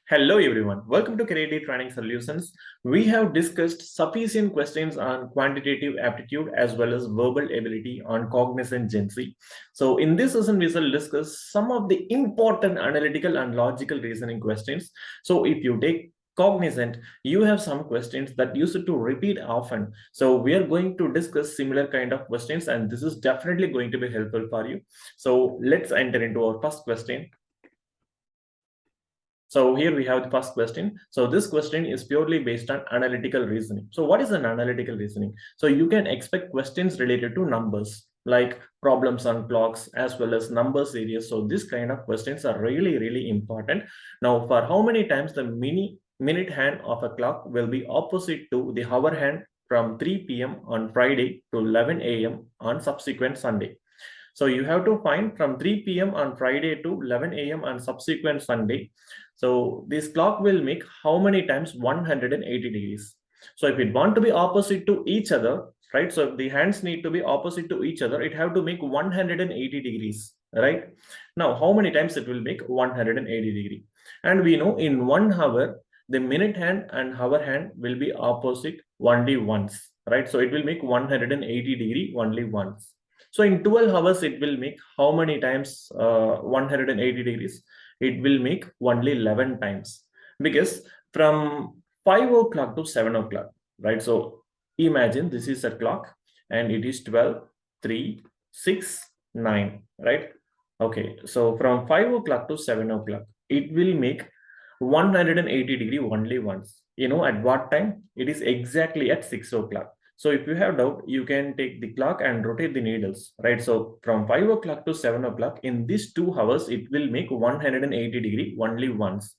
Hello everyone, welcome to Creative Training Solutions. We have discussed sufficient questions on quantitative aptitude as well as verbal ability on Cognizant GenC. So in this session, we shall discuss some of the important analytical and logical reasoning questions. So if you take Cognizant, you have some questions that used to repeat often. So we are going to discuss similar kind of questions and this is definitely going to be helpful for you. So let's enter into our first question. So here we have the first question. So this question is purely based on analytical reasoning. So what is an analytical reasoning? So you can expect questions related to numbers like problems on clocks as well as number series. So this kind of questions are really important. Now for how many times the minute hand of a clock will be opposite to the hour hand from 3 p.m. on Friday to 11 a.m. on subsequent Sunday. So you have to find from 3 p.m. on Friday to 11 a.m. on subsequent Sunday. So this clock will make how many times 180 degrees. So if it want to be opposite to each other, right? So if the hands need to be opposite to each other, it have to make 180 degrees, right? Now, how many times it will make 180 degree? And we know in 1 hour, the minute hand and hour hand will be opposite only once, right? So it will make 180 degree only once. So in 12 hours, it will make how many times 180 degrees? It will make only 11 times because from 5 o'clock to 7 o'clock, right? So imagine this is a clock and it is 12, 3, 6, 9, right? Okay, so from 5 o'clock to 7 o'clock, it will make 180 degree only once. You know at what time? It is exactly at 6 o'clock. So if you have doubt, you can take the clock and rotate the needles, right? So from 5 o'clock to 7 o'clock, in these 2 hours, it will make 180 degree only once.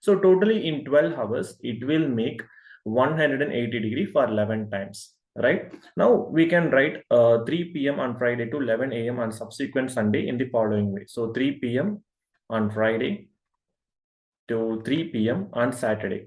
So totally in 12 hours, it will make 180 degree for 11 times, right? Now we can write 3 p.m. on Friday to 11 a.m. on subsequent Sunday in the following way. So 3 p.m. on Friday to 3 p.m. on Saturday.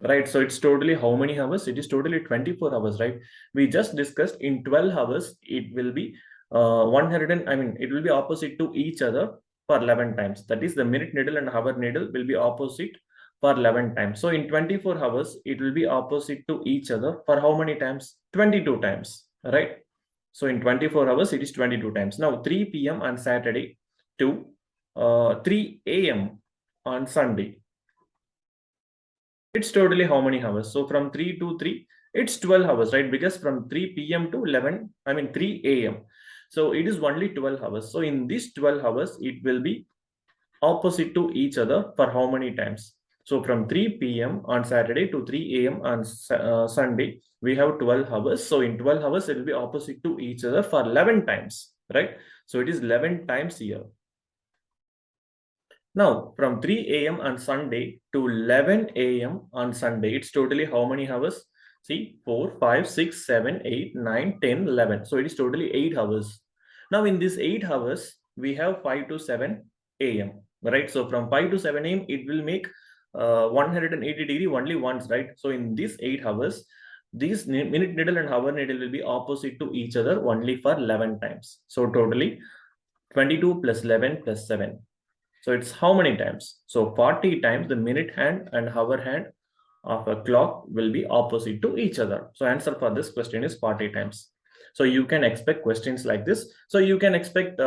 Right, so it's totally how many hours? It is totally 24 hours, right? We just discussed in 12 hours, it will be it will be opposite to each other for 11 times. That is the minute needle and hour needle will be opposite for 11 times. So in 24 hours, it will be opposite to each other for how many times? 22 times, right? So in 24 hours, it is 22 times. Now 3 p.m. on Saturday to 3 a.m. on Sunday. It's totally how many hours? So from 3 to 3, it's 12 hours, right? Because from 3 p.m. to 3 a.m. So it is only 12 hours. So in these 12 hours, it will be opposite to each other for how many times? So from 3 p.m. on Saturday to 3 a.m. on Sunday, we have 12 hours. So in 12 hours, it will be opposite to each other for 11 times, right? So it is 11 times here. Now, from 3 a.m. on Sunday to 11 a.m. on Sunday, it's totally how many hours? See, 4, 5, 6, 7, 8, 9, 10, 11. So it is totally 8 hours. Now, in these 8 hours, we have 5 to 7 a.m., right? So from 5 to 7 a.m., it will make 180 degree only once, right? So in these 8 hours, these minute needle and hour needle will be opposite to each other only for 11 times. So totally 22 plus 11 plus 7. So it's how many times? So 40 times the minute hand and hour hand of a clock will be opposite to each other. So answer for this question is 40 times. So you can expect questions like this. So you can expect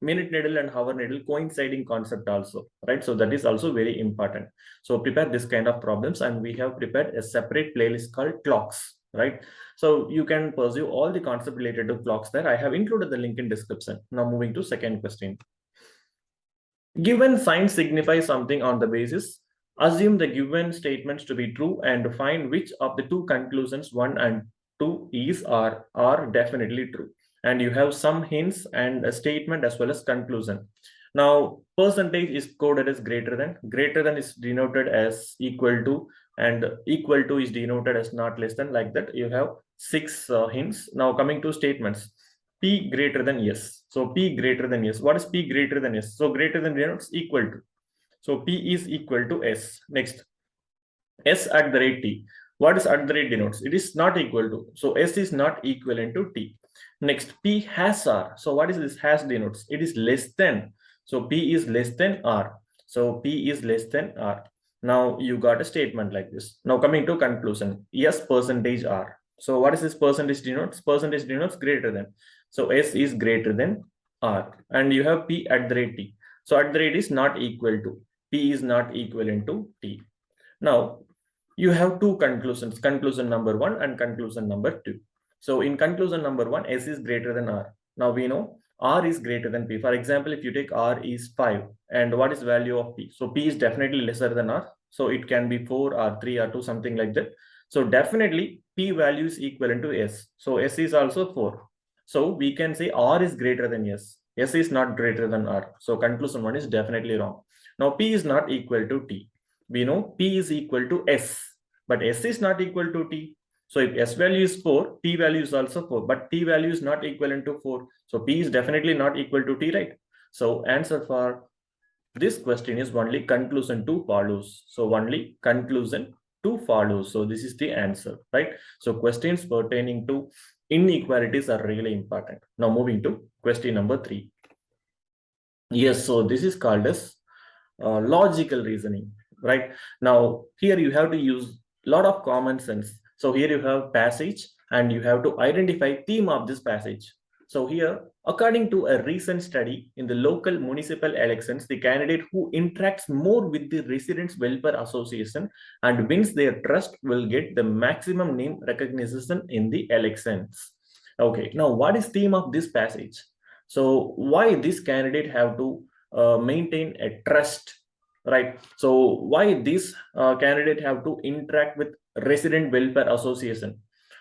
minute needle and hour needle coinciding concept also, right? So that is also very important. So prepare this kind of problems and we have prepared a separate playlist called clocks, right? So you can pursue all the concept related to clocks there. I have included the link in description. Now moving to second question. Given signs signify something on the basis, assume the given statements to be true and find which of the two conclusions 1 and 2 is or are definitely true. And you have some hints and a statement as well as conclusion. Now, percentage is coded as greater than is denoted as equal to, and equal to is denoted as not less than, like that. You have 6 hints. Now coming to statements. P greater than yes. So P greater than yes. What is P greater than yes? So greater than denotes equal to. So P is equal to S. Next, S at the rate T. What is at the rate denotes? It is not equal to. So S is not equivalent to T. Next, P has R. So what is this has denotes? It is less than. So P is less than R. So P is less than R. Now you got a statement like this. Now coming to conclusion, yes, percentage R. So what is this percentage denotes? Percentage denotes greater than. So S is greater than R. And you have P at the rate T. So at the rate is not equal to. P is not equivalent to T. Now you have two conclusions, conclusion number 1 and conclusion number 2. So in conclusion number 1, S is greater than R. Now we know R is greater than P. For example, if you take R is 5 and what is value of P? So P is definitely lesser than R. So it can be 4 or 3 or 2, something like that. So definitely P value is equivalent to S. So S is also 4. So we can say R is greater than S. S is not greater than R. So conclusion 1 is definitely wrong. Now P is not equal to T. We know P is equal to S, but S is not equal to T. So if S value is 4, T value is also 4, but T value is not equivalent to 4. So P is definitely not equal to T, right? So answer for this question is only conclusion 2 follows. So only conclusion 2 follows. So this is the answer, right? So questions pertaining to inequalities are really important. Now moving to question number 3. Yes, so this is called as logical reasoning, right? Now here you have to use a lot of common sense. So here you have passage and you have to identify theme of this passage. So here, according to a recent study in the local municipal elections, the candidate who interacts more with the residents' welfare association and wins their trust will get the maximum name recognition in the elections. Okay, now what is theme of this passage? So why this candidate have to maintain a trust, right? So why this candidate have to interact with resident welfare association?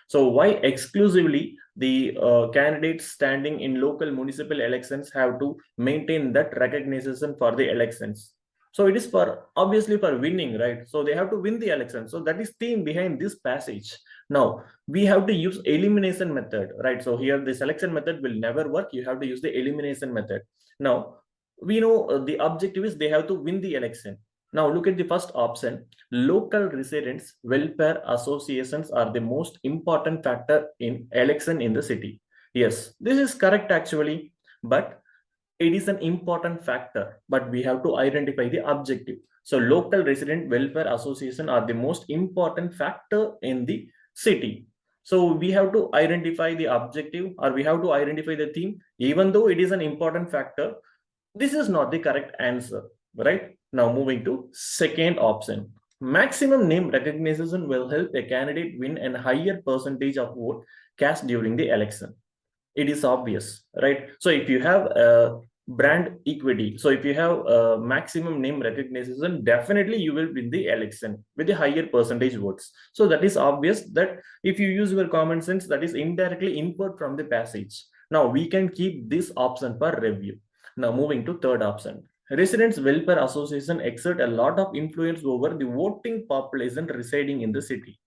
So why exclusively the candidates standing in local municipal elections have to maintain that recognition for the elections? So it is for obviously for winning, right? So they have to win the election. So that is theme behind this passage. Now we have to use elimination method, right? So here the selection method will never work. You have to use the elimination method. Now we know the objective is they have to win the election. Now look at the first option. Local residents welfare associations are the most important factor in election in the city. Yes, this is correct actually, but it is an important factor, but we have to identify the objective. So local resident welfare association are the most important factor in the city. So we have to identify the objective, or we have to identify the theme. Even though it is an important factor, this is not the correct answer, right? Now moving to second option. Maximum name recognition will help a candidate win a higher percentage of vote cast during the election. It is obvious, right? So if you have brand equity, so if you have maximum name recognition, definitely you will win the election with a higher percentage votes. So that is obvious that if you use your common sense, that is indirectly input from the passage. Now we can keep this option for review. Now moving to third option. Residents Welfare Association exert a lot of influence over the voting population residing in the city.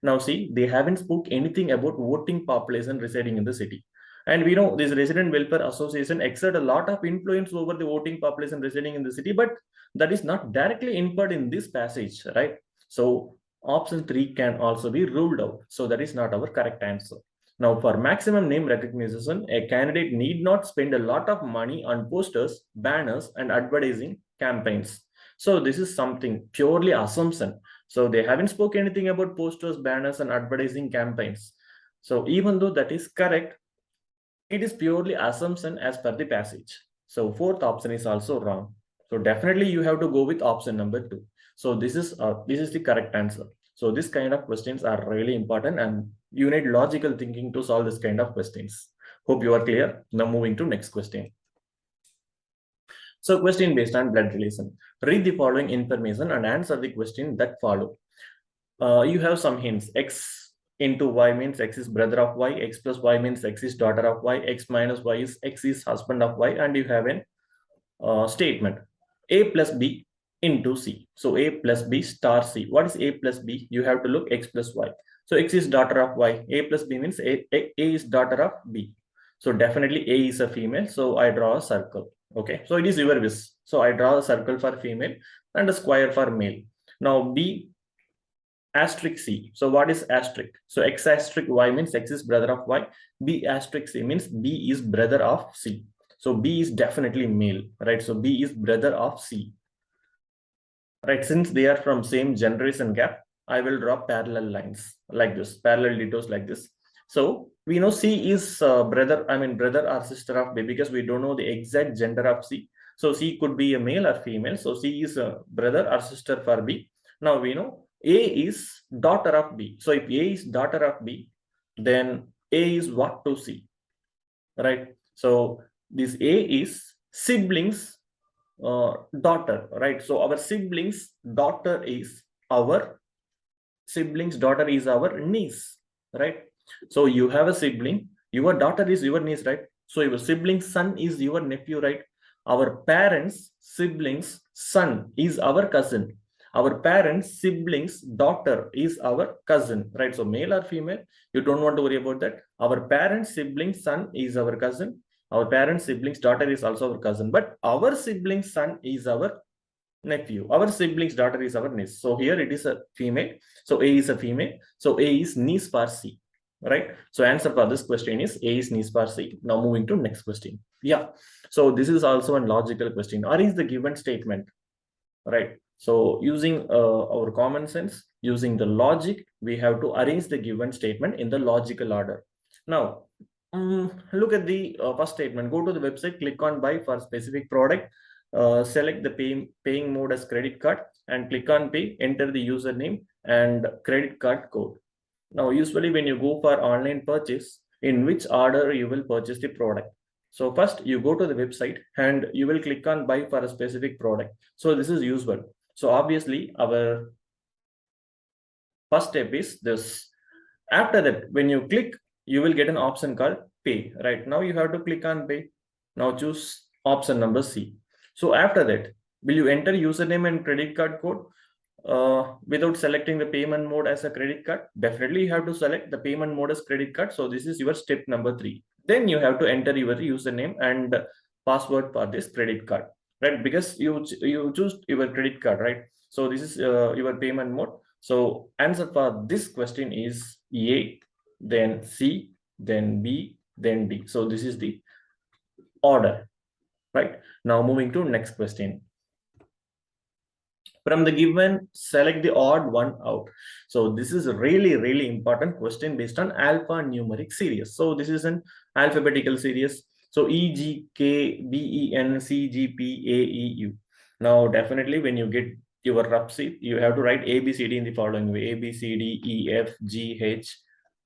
Now see, they haven't spoke anything about voting population residing in the city. And we know this Resident Welfare Association exert a lot of influence over the voting population residing in the city, but that is not directly inferred in this passage, right? So option 3 can also be ruled out. So that is not our correct answer. Now, for maximum name recognition, a candidate need not spend a lot of money on posters, banners, and advertising campaigns. So this is something purely assumption. So they haven't spoken anything about posters, banners, and advertising campaigns. So even though that is correct, it is purely assumption as per the passage. So fourth option is also wrong. So definitely you have to go with option number 2. So this is the correct answer. So this kind of questions are really important and you need logical thinking to solve this kind of questions. Hope you are clear. Now moving to next question. So question based on blood relation. Read the following information and answer the question that follow. You have some hints. X into Y means X is brother of Y. X plus Y means X is daughter of Y. X minus Y is X is husband of Y. And you have a statement. A plus B into C. So A plus B star C. What is A plus B? You have to look X plus Y. So X is daughter of Y. A plus B means A is daughter of B. So definitely A is a female. So I draw a circle. Okay. So it is your wish. So I draw a circle for female and a square for male. Now B asterisk C. So what is asterisk? So X asterisk Y means X is brother of Y. B asterisk C means B is brother of C. So B is definitely male, right? So B is brother of C, right? Since they are from same generation gap, I will draw parallel lines like this, parallel detours like this. So we know C is brother or sister of B because we don't know the exact gender of C. So C could be a male or female. So C is a brother or sister for B. Now we know A is daughter of B. So if A is daughter of B, then A is what to C, right? So this A is siblings daughter, right? So our siblings daughter is our niece, right? So you have a sibling, your daughter is your niece, right? So your sibling son is your nephew, right? Our parents siblings son is our cousin. Our parents siblings daughter is our cousin, right? So male or female, you don't want to worry about that. Our parents siblings son is our cousin. Our parents siblings daughter is also our cousin, but our siblings son is our nephew. Our siblings daughter is our niece. So here it is a female. So A is a female. So A is niece for C, right? So answer for this question is A is niece for C. Now moving to next question. Yeah. So this is also a logical question. Arrange the given statement, right? So using our common sense, using the logic, we have to arrange the given statement in the logical order. Now, look at the first statement. Go to the website, click on buy for specific product, select the paying mode as credit card and click on pay, enter the username and credit card code. Now, usually when you go for online purchase, in which order you will purchase the product? So first you go to the website and you will click on buy for a specific product. So this is usual. So obviously our first step is this. After that, when you click, you will get an option called pay, right? Now you have to click on pay. Now choose option number C. So after that, will you enter username and credit card code without selecting the payment mode as a credit card? Definitely you have to select the payment mode as credit card. So this is your step number 3. Then you have to enter your username and password for this credit card, right? Because you choose your credit card, right? So this is your payment mode. So answer for this question is A, then C, then B, then D. So this is the order, right? Now moving to next question. From the given, select the odd one out. So this is a really important question based on alpha-numeric series. So this is an alphabetical series. So E, G, K, B, E, N, C, G, P, A, E, U. Now definitely when you get your rough sheet, you have to write A, B, C, D in the following way. A, B, C, D, E, F, G, H,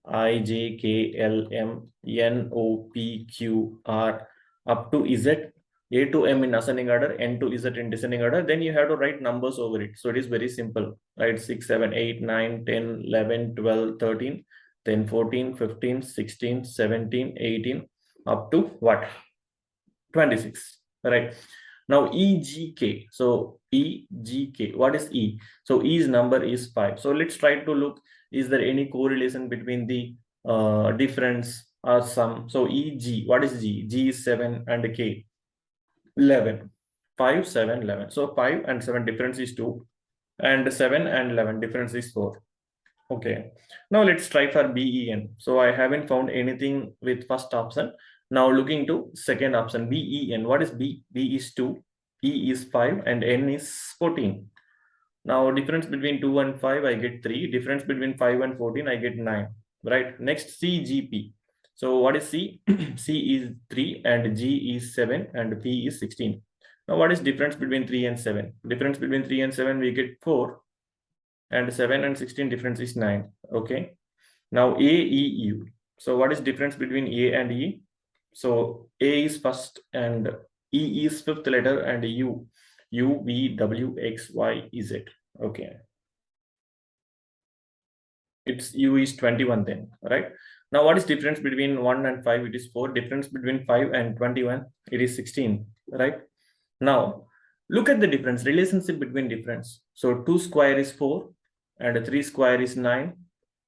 I, J, K, L, M, N, O, P, Q, R, up to Z. A to M in ascending order, N to Z in descending order, then you have to write numbers over it. So it is very simple, right? 6, 7, 8, 9, 10, 11, 12, 13, then 14, 15, 16, 17, 18, up to what? 26, right? Now EGK. So EGK, what is E? So E's number is 5. So let's try to look, is there any correlation between the difference or sum? So EG, what is G? G is 7 and K 11. 5, 7, 11. So 5 and 7 difference is 2 and 7 and 11 difference is 4. Okay. Now let's try for BEN. So I haven't found anything with first option. Now looking to second option, BEN. What is B? B is 2, E is 5 and N is 14. Now difference between 2 and 5 I get 3. Difference between 5 and 14 I get 9. Right. Next CGP. So what is C? C is 3 and G is 7 and P is 16. Now what is difference between 3 and 7? Difference between 3 and 7 we get 4 and 7 and 16 difference is 9. Okay. Now A, E, U. So what is difference between A and E? So A is first and E is fifth letter and U, V, W, X, Y, Z. Okay. It's U is 21 then, right? Now, what is difference between 1 and 5? It is 4. Difference between 5 and 21, it is 16, right? Now, look at the difference, relationship between difference. So 2 square is 4 and 3 square is 9.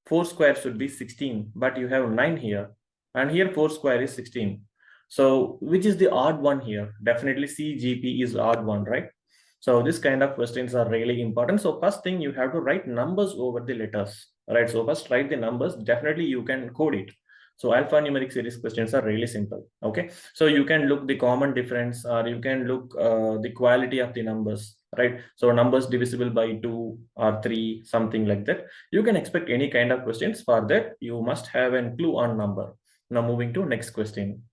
4 square should be 16, but you have 9 here. And here 4 square is 16. So which is the odd one here? Definitely CGP is odd one, right? So this kind of questions are really important. So first thing, you have to write numbers over the letters, right? So first write the numbers. Definitely you can code it. So alphanumeric series questions are really simple. Okay, so you can look the common difference, or you can look the quality of the numbers, right? So numbers divisible by 2 or 3, something like that. You can expect any kind of questions. For that, you must have a clue on number. Now moving to next question.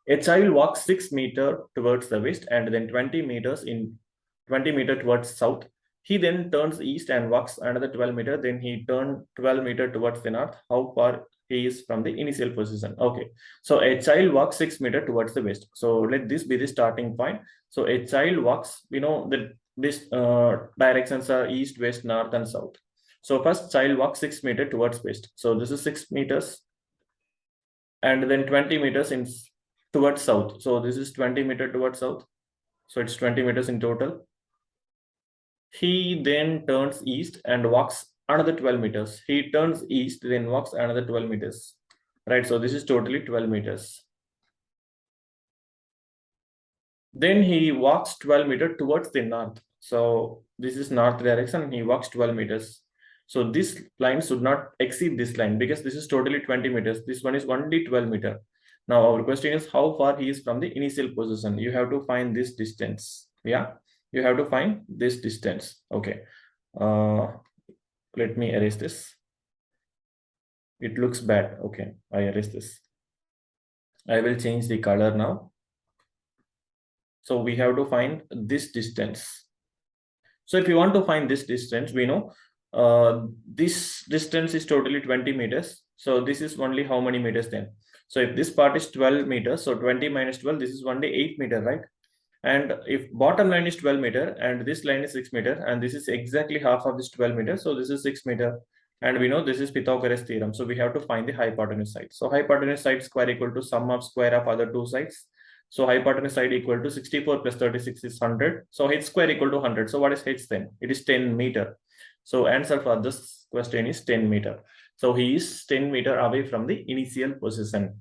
A child walks 6 meters towards the west and then 20 meters towards south. He then turns east and walks another 12 meters. Then he turns 12 meters towards the north. How far he is from the initial position? Okay. So a child walks 6 meters towards the west. So let this be the starting point. So a child walks, this directions are east, west, north, and south. So first child walks 6 meters towards west. So this is 6 meters. And then 20 meters towards south. So this is 20 meters towards south. So it's 20 meters in total. He then turns east and walks another 12 meters. He turns east, then walks another 12 meters. Right, so this is totally 12 meters. Then he walks 12 meters towards the north. So this is north direction. He walks 12 meters. So this line should not exceed this line because this is totally 20 meters. This one is only 12 meters. Now our question is how far he is from the initial position. You have to find this distance. Yeah, you have to find this distance. Okay. Let me erase this. It looks bad. Okay, I erase this. I will change the color now. So we have to find this distance. So if you want to find this distance, we know this distance is totally 20 meters. So this is only how many meters then? So if this part is 12 meters, so 20 minus 12, this is only 8 meters, right? And if bottom line is 12 meters and this line is 6 meters, and this is exactly half of this 12 meters, so this is 6 meters. And we know this is Pythagoras theorem. So we have to find the hypotenuse side. So hypotenuse side square equal to sum of square of other two sides. So hypotenuse side equal to 64 plus 36 is 100. So h square equal to 100. So what is h then? It is 10 meter. So answer for this question is 10 meter. So he is 10 meter away from the initial position.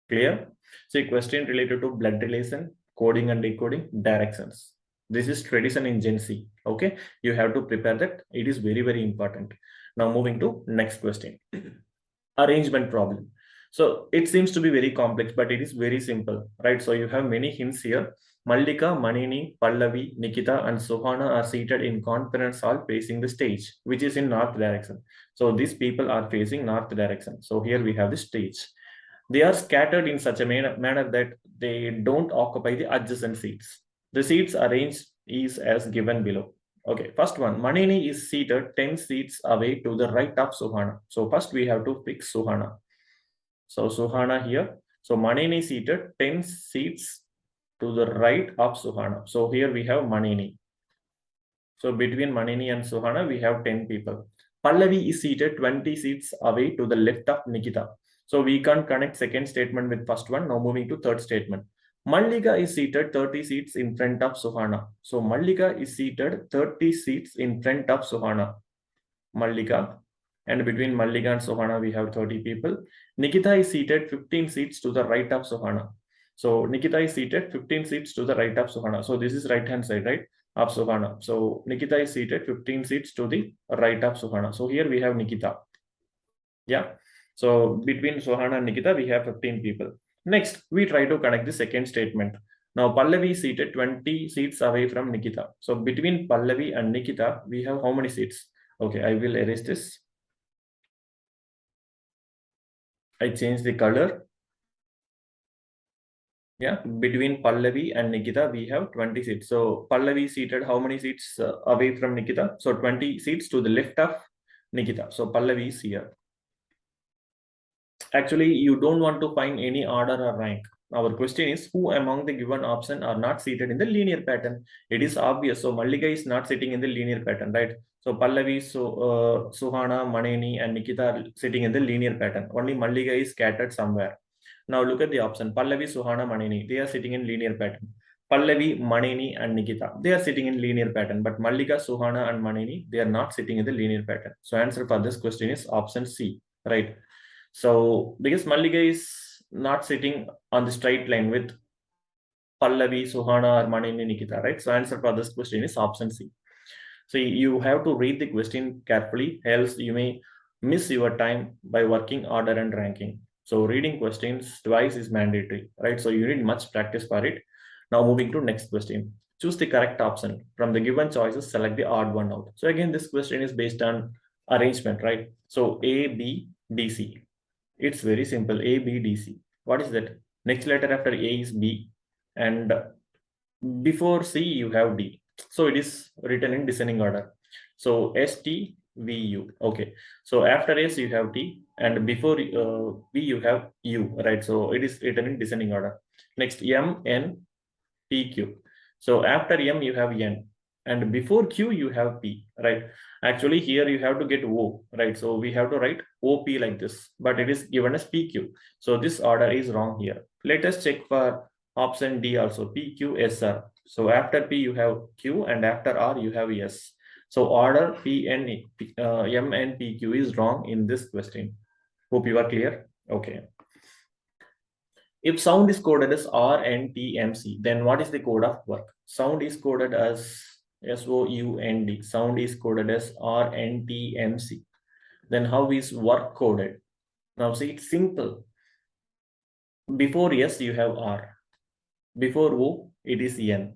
Clear? So a question related to blood relation, coding and decoding, directions. This is tradition in GenC. Okay, you have to prepare that. It is very, very important. Now moving to next question. Arrangement problem. So it seems to be very complex, but it is very simple, right? So you have many hints here. Mallika, Manini, Pallavi, Nikita, and Suhana are seated in conference hall facing the stage, which is in north direction. So these people are facing north direction. So here we have the stage. They are scattered in such a manner that they don't occupy the adjacent seats. The seats arranged is as given below. Okay, first one, Manini is seated 10 seats away to the right of Suhana. So first we have to pick Suhana. So Suhana here. So Manini seated 10 seats to the right of Suhana. So here we have Manini. So between Manini and Suhana, we have 10 people. Pallavi is seated 20 seats away to the left of Nikita. So we can't connect second statement with first one. Now moving to third statement. Mallika is seated 30 seats in front of Suhana. So Mallika is seated 30 seats in front of Suhana. Mallika. And between Mallika and Suhana, we have 30 people. Nikita is seated 15 seats to the right of Suhana. So Nikita is seated 15 seats to the right of Suhana. So this is right hand side, right, of Suhana. So Nikita is seated 15 seats to the right of Suhana. So here we have Nikita. Yeah. So between Suhana and Nikita, we have 15 people. Next, we try to connect the second statement. Now, Pallavi is seated 20 seats away from Nikita. So between Pallavi and Nikita, we have how many seats? Okay, I will erase this. I change the color. Yeah, between Pallavi and Nikita, we have 20 seats. So Pallavi is seated how many seats away from Nikita? So 20 seats to the left of Nikita. So Pallavi is here. Actually, you don't want to find any order or rank. Our question is who among the given option are not seated in the linear pattern? It is obvious. So Mallika is not sitting in the linear pattern, right? So Pallavi, Suhana, Manini, and Nikita are sitting in the linear pattern. Only Mallika is scattered somewhere. Now look at the option. Pallavi, Suhana, Manini, they are sitting in linear pattern. Pallavi, Manini, and Nikita, they are sitting in linear pattern. But Mallika, Suhana, and Manini, they are not sitting in the linear pattern. So answer for this question is option C, right? So because Mallika is not sitting on the straight line with Pallavi, Suhana, or Manini, Nikita, right? So answer for this question is option C. So you have to read the question carefully, else you may miss your time by working order and ranking. So reading questions twice is mandatory, right? So you need much practice for it. Now moving to next question. Choose the correct option. From the given choices, select the odd one out. So again, this question is based on arrangement, right? So A, B, D, C. It's very simple. A, B, D, C. What is that? Next letter after A is B, and before C you have D. So it is written in descending order. So S, T, V, U. Okay. So after S you have T, and before V you have U, right? So it is written in descending order. Next M, N, P, Q. So after M you have N, and before Q you have P, right? Actually here you have to get O, right? So we have to write OP like this, but it is given as PQ. So this order is wrong here. Let us check for option D also, PQSR. So after P you have Q, and after R you have S. So order M and PQ is wrong in this question. Hope you are clear. Okay. If sound is coded as RNTMC, then what is the code of work? Sound is coded as SOUND. Sound is coded as RNTMC. Then how is work coded? Now see, it's simple. Before S, you have R. Before O, it is N.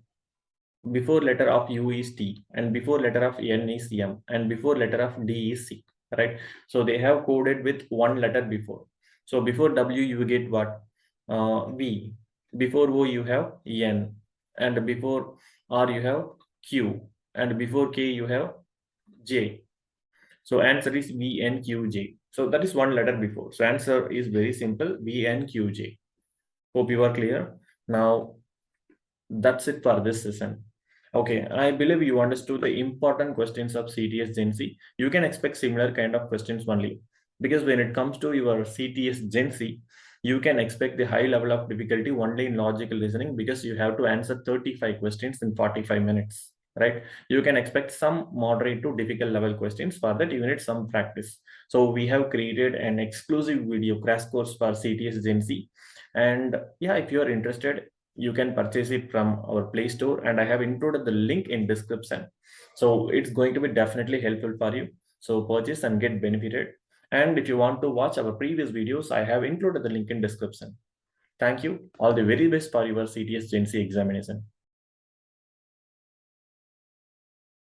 Before letter of U is T. And before letter of N is M. And before letter of D is C. Right? So they have coded with one letter before. So before W, you get what? V. Before O you have N, and before R you have Q, and before K you have J. So answer is VNQJ. So that is one letter before. So answer is very simple, VNQJ. Hope you are clear. Now that's it for this session. Okay, I believe you understood the important questions of CTS GenC. You can expect similar kind of questions only, because when it comes to your CTS GenC, you can expect the high level of difficulty only in logical reasoning, because you have to answer 35 questions in 45 minutes, right? You can expect some moderate to difficult level questions. For that, you need some practice. So we have created an exclusive video crash course for CTS GenC. And yeah, if you are interested, you can purchase it from our Play Store, and I have included the link in description. So it's going to be definitely helpful for you. So purchase and get benefited. And if you want to watch our previous videos, I have included the link in description. Thank you. All the very best for your CTS GenC examination.